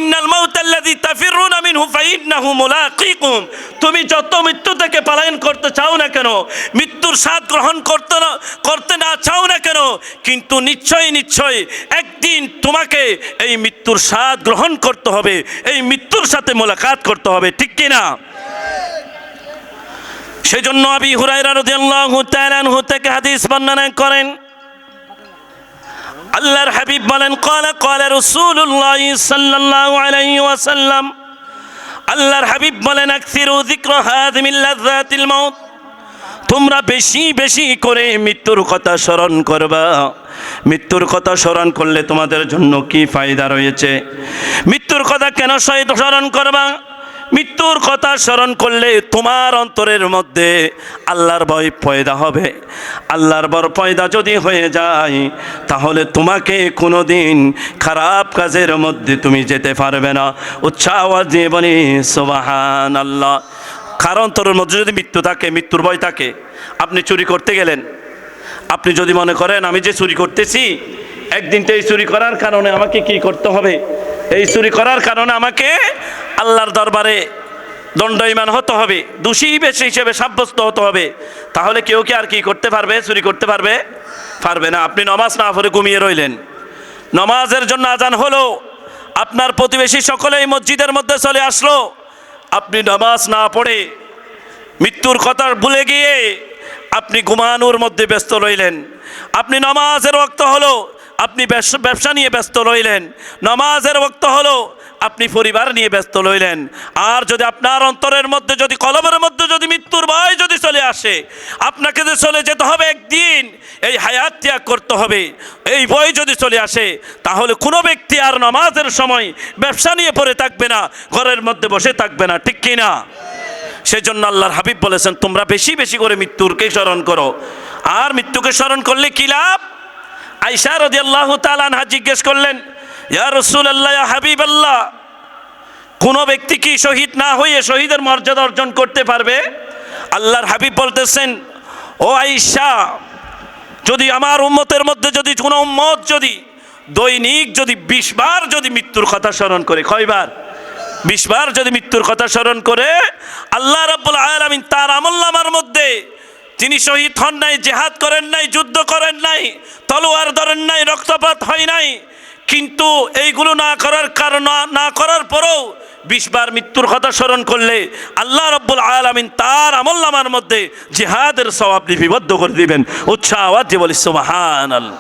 ইন্নাল মাউতাল্লাযী তাফিরুনা মিনহু ফাইন্নাহু মুলাকীকুম, তুমি যত মৃত্যু থেকে পলায়ন করতে চাও না কেন, মৃত্যুর স্বাদ গ্রহণ করতে না চাও না কেন, কিন্তু নিশ্চয়ই নিশ্চয়ই একদিন তোমাকে এই মৃত্যুর স্বাদ গ্রহণ করতে হবে, এই মৃত্যুর সাথে মোলাকাত করতে হবে, ঠিক কি না? সেজন্য আবি হুরায়রা রাদিয়াল্লাহু তাআলা আনহু থেকে হাদিস বর্ণনা করেন, আল্লাহর হাবিব বলেন, ক্বালা রাসূলুল্লাহ সাল্লাল্লাহু আলাইহি ওয়াসাল্লাম, আল্লাহর হাবিব বলেন, আকসিরু যিকরা হাযিমিল লাযাতিল মাউত, তোমরা বেশি বেশি করে মৃত্যুর কথা স্মরণ করবা। মৃত্যুর কথা স্মরণ করলে তোমাদের জন্য কি ফায়দা রয়েছে? মৃত্যুর কথা কেন স্মরণ করবা? মৃত্যুর কথা স্মরণ করলে তোমার অন্তরের মধ্যে আল্লাহর ভয় পয়দা হবে। আল্লাহর ভয় পয়দা যদি হয়ে যায় তাহলে তোমাকে কোনোদিন খারাপ কাজের মধ্যে তুমি যেতে পারবে না। উচ্চ আওয়াজ দিয়ে বলি সুবহানাল্লাহ। কারণ অন্তরের মধ্যে যদি মৃত্যু থাকে, মৃত্যুর ভয় থাকে, আপনি চুরি করতে গেলেন, আপনি যদি মনে করেন আমি যে চুরি করতেছি, একদিন তো এই চুরি করার কারণে আমাকে কি করতে হবে, এই চুরি করার কারণে আমাকে আল্লাহর দরবারে দণ্ডায়মান হতে হবে, দোষী বেশি হিসেবে সাব্যস্ত হতে হবে, তাহলে কেউ কি আর কি করতে পারবে? চুরি করতে পারবে? পারবে না। আপনি নামাজ না পড়ে ঘুমিয়ে রইলেন, নামাজের জন্য আজান হলো, আপনার প্রতিবেশী সকলেই মসজিদের মধ্যে চলে আসলো, আপনি নামাজ না পড়ে মৃত্যুর কথা ভুলে গিয়ে আপনি ঘুমানোর মধ্যে ব্যস্ত রইলেন। আপনি নামাজের ওয়াক্ত হলো, আপনি ব্যবসা নিয়ে ব্যস্ত রইলেন। নামাজের ওয়াক্ত হলো, আপনি পরিবার নিয়ে ব্যস্ত রইলেন। আর যদি আপনার অন্তরের মধ্যে, যদি কলবের মধ্যে যদি মৃত্যুর ভয় যদি চলে আসে, আপনাকে যে চলে যেতে হবে একদিন, এই হায়াত ত্যাগ করতে হবে, এই ভয় যদি চলে আসে, তাহলে কোনো ব্যক্তি আর নামাজের সময় ব্যবসা নিয়ে পড়ে থাকবে না, ঘরের মধ্যে বসে থাকবে না, ঠিক কি না? সেজন্য আল্লাহর হাবিব বলেছেন, তোমরা বেশি বেশি করে মৃত্যুকে স্মরণ করো। আর মৃত্যুকে স্মরণ করলে কি লাভ? আয়েশা রাদিয়াল্লাহু তাআলা আনহা জিজ্ঞেস করলেন, ইয়া রাসূলুল্লাহ, ইয়া হাবিবাল্লাহ, কোন ব্যক্তি কি শহীদ না হয়ে শহীদের মর্যাদা অর্জন করতে পারবে? আল্লাহর হাবিব বলতেছেন, ও আয়েশা, যদি আমার উম্মতের মধ্যে যদি কোনো উম্মত যদি দৈনিক যদি 20 বার যদি মৃত্যুর কথা স্মরণ করে, কয়বার? 20 বার যদি মৃত্যুর কথা স্মরণ করে, আল্লাহ রাব্বুল আলামিন তার আমলনামার মধ্যে, তিনি শহীদ হন নাই, জিহাদ করেন নাই, যুদ্ধ করেন নাই, তলোয়ার ধরেন নাই, রক্তপাত হয় নাই, কিন্তু এইগুলো না করার পরেও 20 বার মৃত্যুর কথা স্মরণ করলে আল্লাহ রাব্বুল আলামিন তার আমলনামার মধ্যে জিহাদের সওয়াব লিপিবদ্ধ করে দিবেন। উচ্চ আওয়াজে বলি সুবহানাল্লাহ।